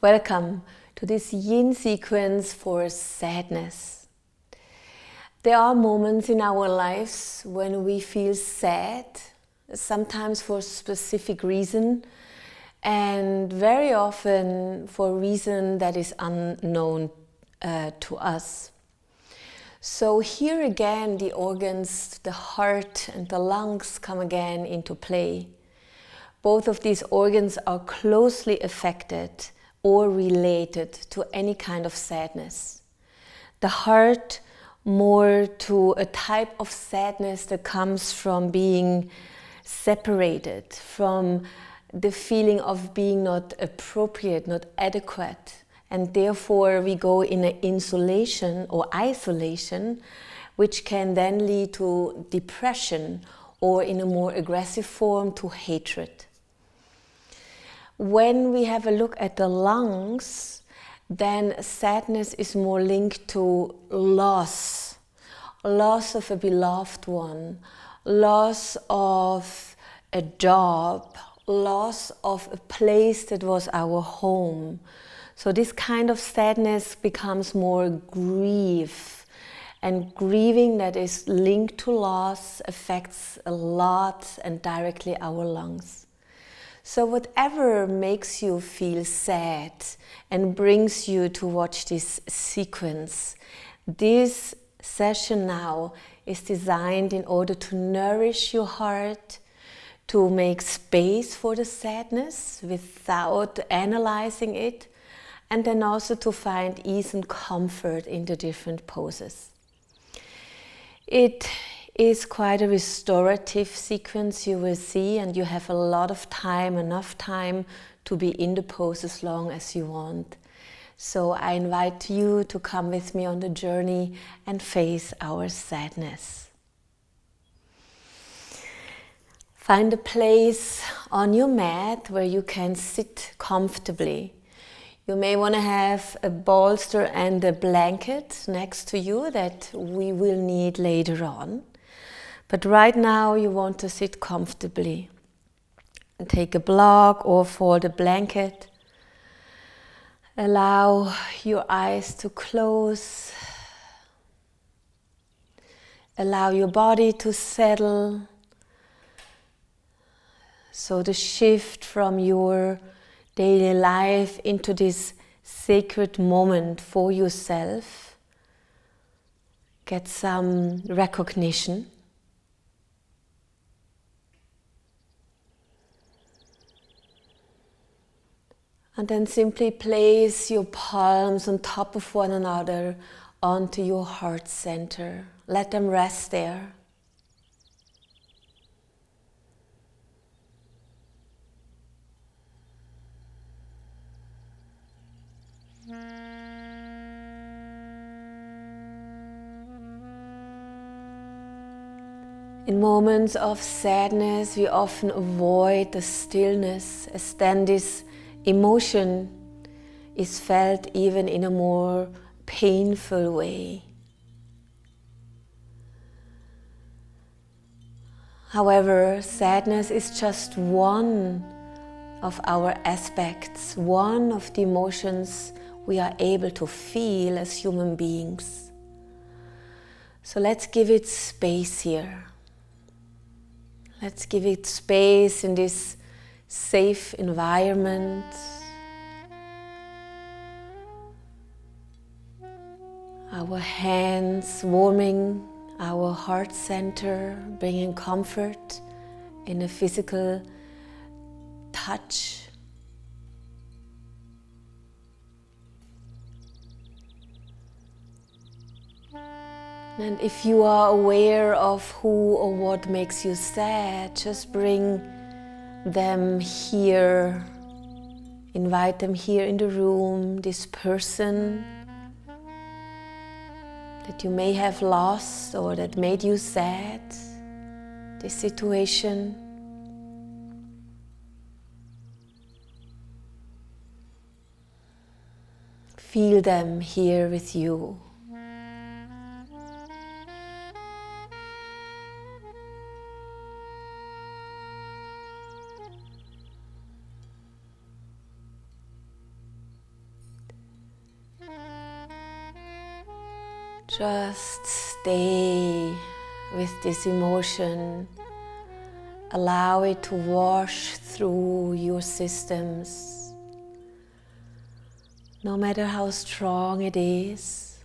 Welcome to this Yin sequence for sadness. There are moments in our lives when we feel sad, sometimes for a specific reason, and very often for a reason that is unknown to us. So here again the organs, the heart and the lungs come again into play. Both of these organs are closely affected or related to any kind of sadness. The heart more to a type of sadness that comes from being separated, from the feeling of being not appropriate, not adequate, and therefore we go in an insulation or isolation, which can then lead to depression or in a more aggressive form to hatred. When we have a look at the lungs, then sadness is more linked to loss of a beloved one, loss of a job, loss of a place that was our home. So this kind of sadness becomes more grief, and grieving that is linked to loss affects a lot and directly our lungs. So whatever makes you feel sad and brings you to watch this sequence, this session now is designed in order to nourish your heart, to make space for the sadness without analyzing it, and then also to find ease and comfort in the different poses. It is quite a restorative sequence, you will see, and you have a lot of time, enough time to be in the pose as long as you want. So I invite you to come with me on the journey and face our sadness. Find a place on your mat where you can sit comfortably. You may want to have a bolster and a blanket next to you that we will need later on. But right now you want to sit comfortably. And take a block or fold a blanket. Allow your eyes to close. Allow your body to settle. So the shift from your daily life into this sacred moment for yourself. Get some recognition. And then simply place your palms on top of one another onto your heart center. Let them rest there. In moments of sadness, we often avoid the stillness, as then this emotion is felt even in a more painful way. However, sadness is just one of our aspects, one of the emotions we are able to feel as human beings. So let's give it space here. Let's give it space in this safe environment. Our hands warming our heart center, bringing comfort in a physical touch. And if you are aware of who or what makes you sad, just bring them here, invite them here in the room, this person that you may have lost or that made you sad, this situation. Feel them here with you. Just stay with this emotion. Allow it to wash through your systems. No matter how strong it is,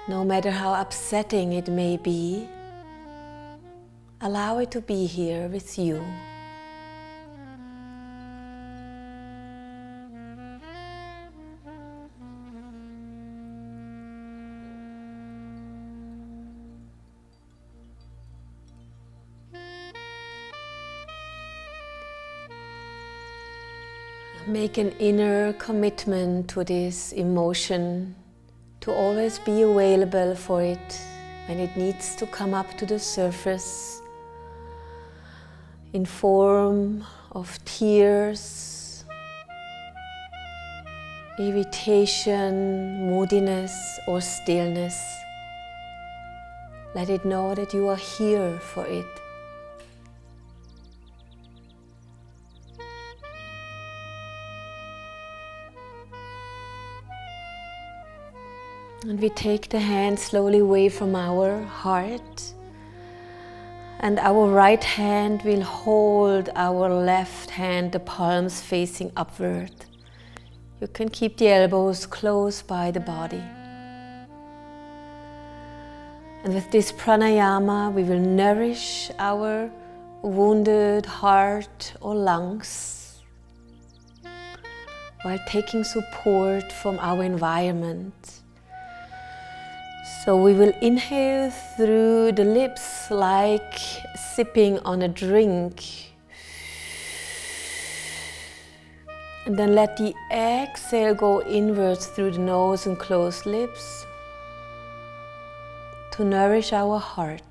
no matter how upsetting it may be, allow it to be here with you. Make an inner commitment to this emotion, to always be available for it when it needs to come up to the surface in form of tears, irritation, moodiness, or stillness. Let it know that you are here for it. And we take the hand slowly away from our heart, and our right hand will hold our left hand, the palms facing upward. You can keep the elbows close by the body. And with this pranayama, we will nourish our wounded heart or lungs while taking support from our environment. So we will inhale through the lips like sipping on a drink. And then let the exhale go inwards through the nose and closed lips to nourish our heart.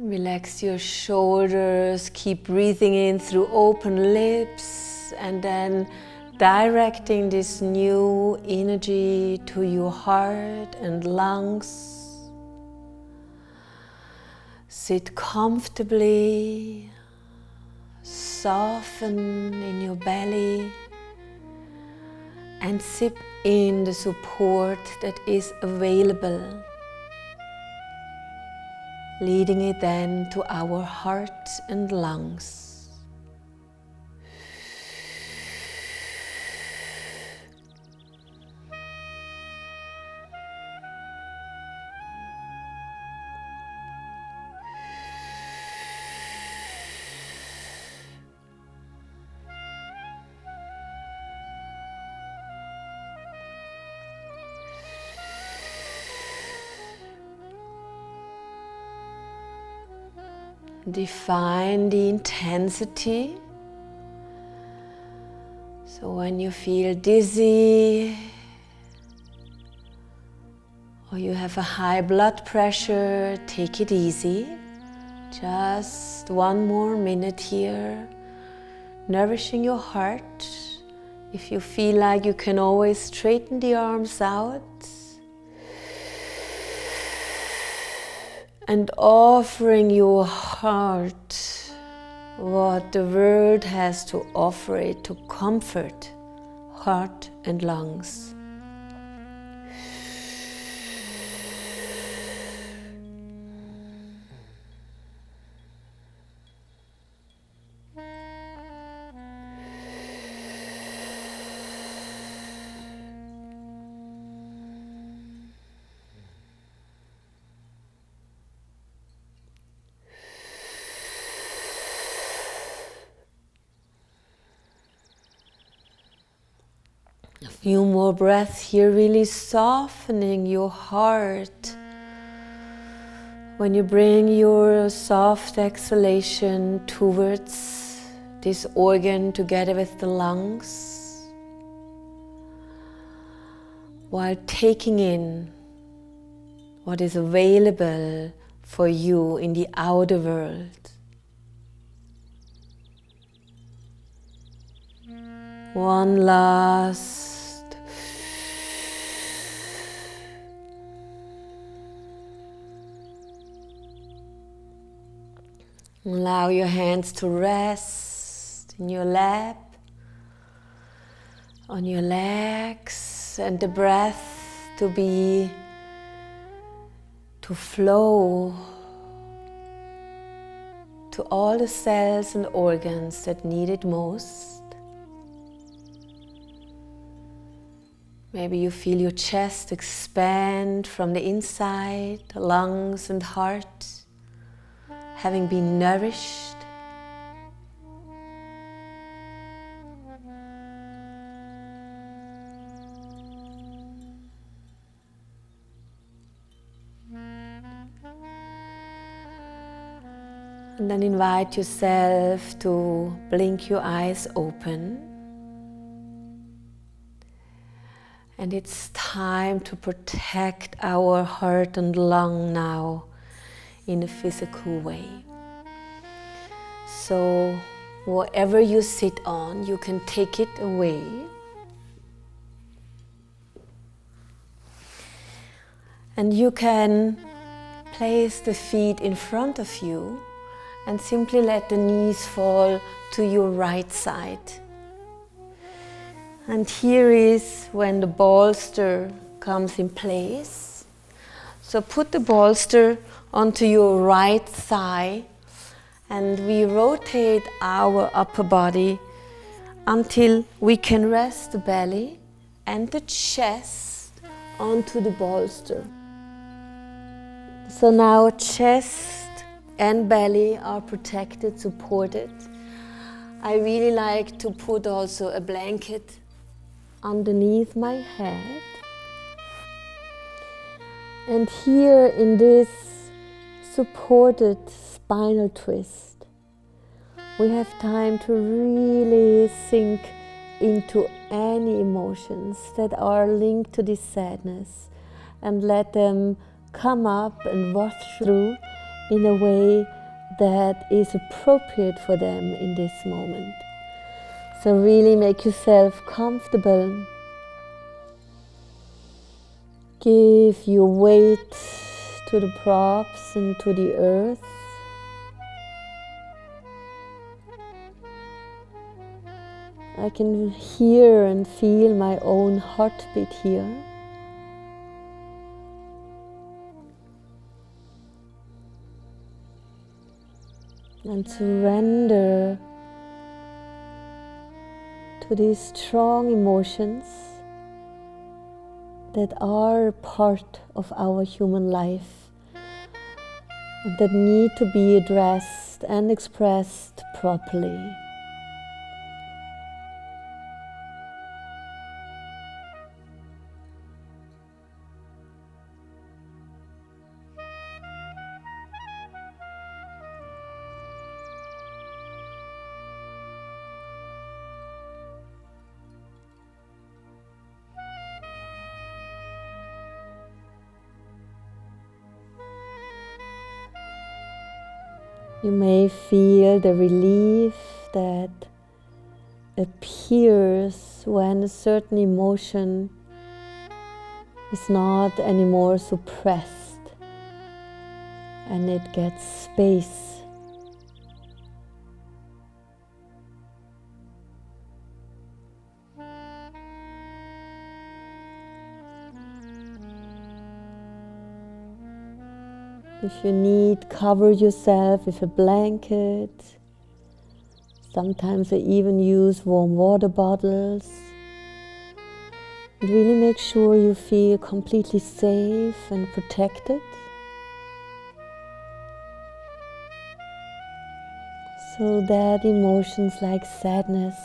Relax your shoulders, keep breathing in through open lips and then directing this new energy to your heart and lungs. Sit comfortably, soften in your belly and sip in the support that is available, leading it then to our heart and lungs. Define the intensity. So when you feel dizzy or you have a high blood pressure, take it easy. Just one more minute here, nourishing your heart. If you feel like you can always straighten the arms out. And offering your heart what the world has to offer it to comfort heart and lungs. A few more breaths here, really softening your heart. When you bring your soft exhalation towards this organ together with the lungs, while taking in what is available for you in the outer world. One last. Allow your hands to rest in your lap, on your legs, and the breath to flow to all the cells and organs that need it most. Maybe you feel your chest expand from the inside, lungs and heart having been nourished. And then invite yourself to blink your eyes open. And it's time to protect our heart and lung now in a physical way. So whatever you sit on, you can take it away. And you can place the feet in front of you and simply let the knees fall to your right side. And here is when the bolster comes in place. So put the bolster onto your right thigh and we rotate our upper body until we can rest the belly and the chest onto the bolster. So now chest and belly are protected, supported. I really like to put also a blanket underneath my head. And here in this supported spinal twist, we have time to really sink into any emotions that are linked to this sadness and let them come up and wash through in a way that is appropriate for them in this moment. So really make yourself comfortable. Give your weight to the props and to the earth. I can hear and feel my own heartbeat here. And surrender to these strong emotions that are part of our human life and that need to be addressed and expressed properly. You may feel the relief that appears when a certain emotion is not anymore suppressed and it gets space. If you need, cover yourself with a blanket. Sometimes I even use warm water bottles. And really make sure you feel completely safe and protected. So that emotions like sadness,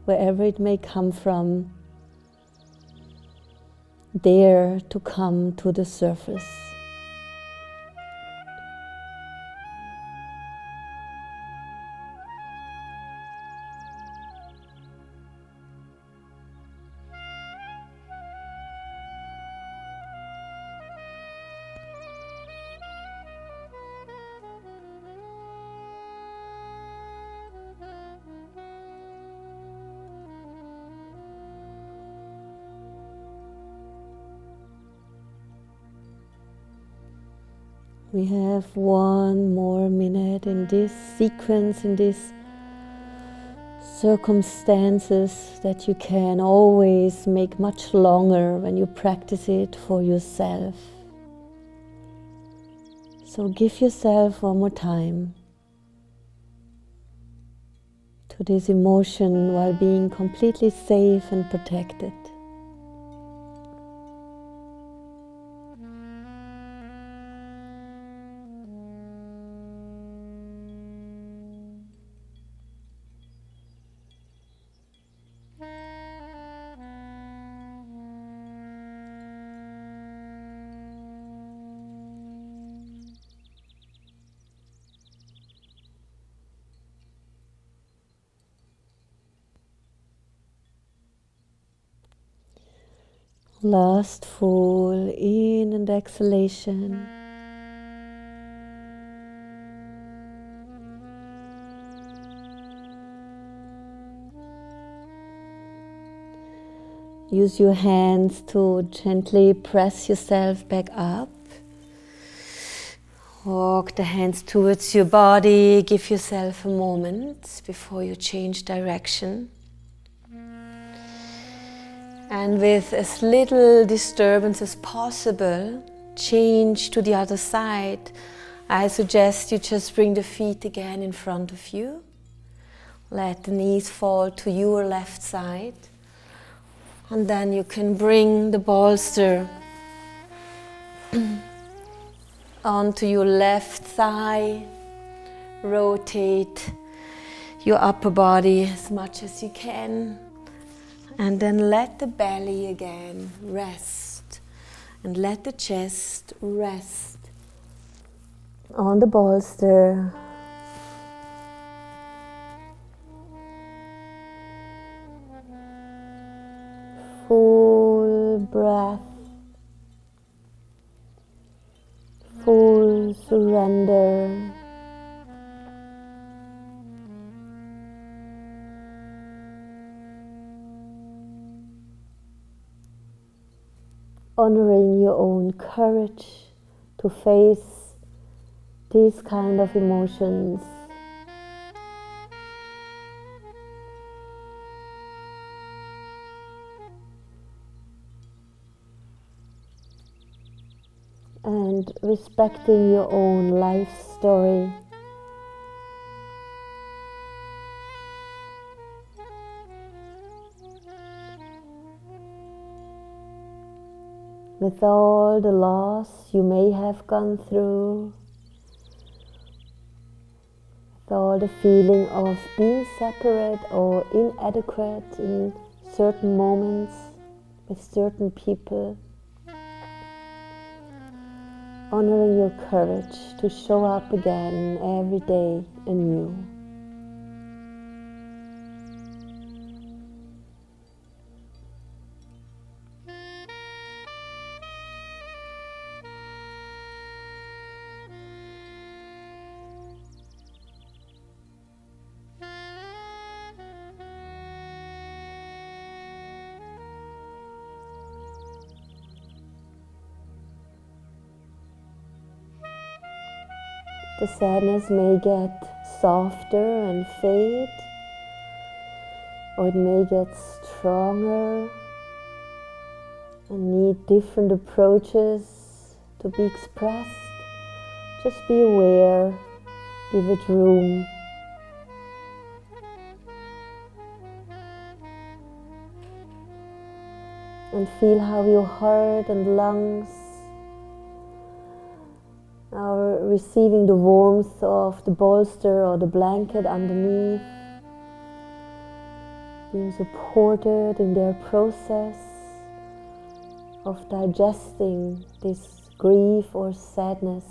wherever it may come from, dare to come to the surface. We have one more minute in this sequence, in this circumstances that you can always make much longer when you practice it for yourself. So give yourself one more time to this emotion while being completely safe and protected. Last full in and exhalation. Use your hands to gently press yourself back up. Walk the hands towards your body. Give yourself a moment before you change direction. And with as little disturbance as possible, change to the other side. I suggest you just bring the feet again in front of you. Let the knees fall to your left side. And then you can bring the bolster onto your left thigh. Rotate your upper body as much as you can. And then let the belly again rest. And let the chest rest on the bolster. Full breath. Full surrender. Honoring your own courage to face these kind of emotions. And respecting your own life story. With all the loss you may have gone through, with all the feeling of being separate or inadequate in certain moments with certain people, honoring your courage to show up again every day anew. The sadness may get softer and fade, or it may get stronger and need different approaches to be expressed. Just be aware, give it room. And feel how your heart and lungs are receiving the warmth of the bolster or the blanket underneath, being supported in their process of digesting this grief or sadness.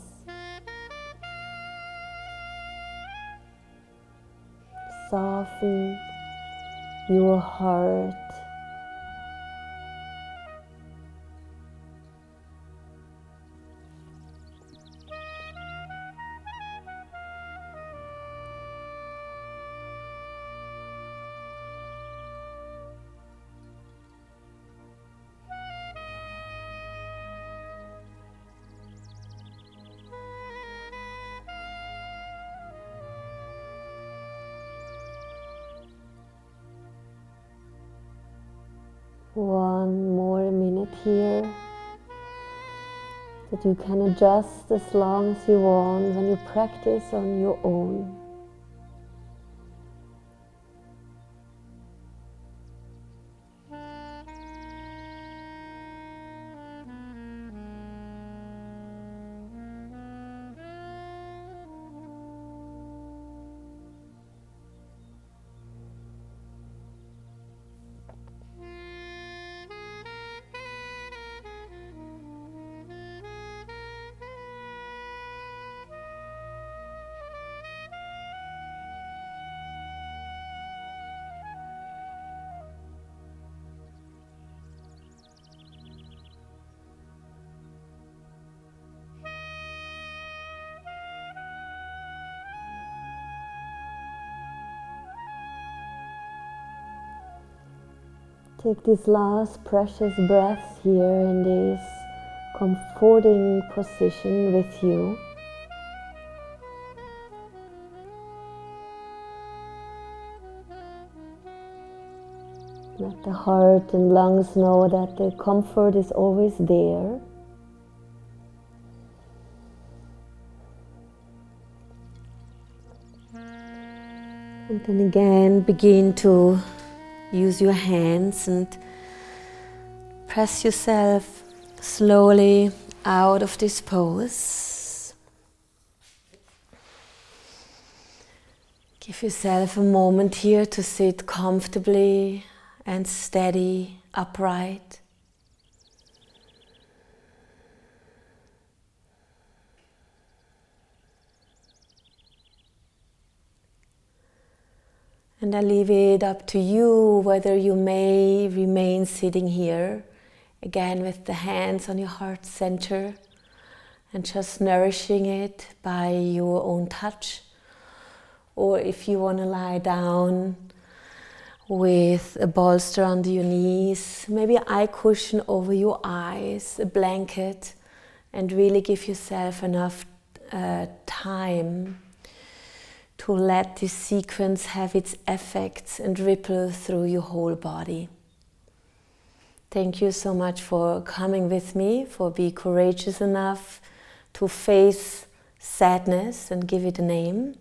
Soften your heart. One more minute here, that you can adjust as long as you want when you practice on your own. Take this last precious breath here in this comforting position with you. Let the heart and lungs know that the comfort is always there. And then again, begin to use your hands and press yourself slowly out of this pose. Give yourself a moment here to sit comfortably and steady, upright. And I leave it up to you whether you may remain sitting here, again with the hands on your heart center and just nourishing it by your own touch, or if you want to lie down with a bolster under your knees, maybe an eye cushion over your eyes, a blanket, and really give yourself enough time to let this sequence have its effects and ripple through your whole body. Thank you so much for coming with me, for being courageous enough to face sadness and give it a name.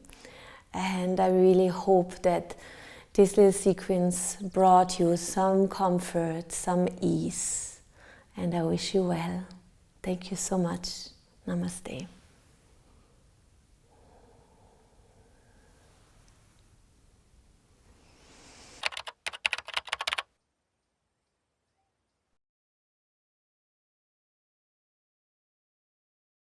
And I really hope that this little sequence brought you some comfort, some ease. And I wish you well. Thank you so much. Namaste.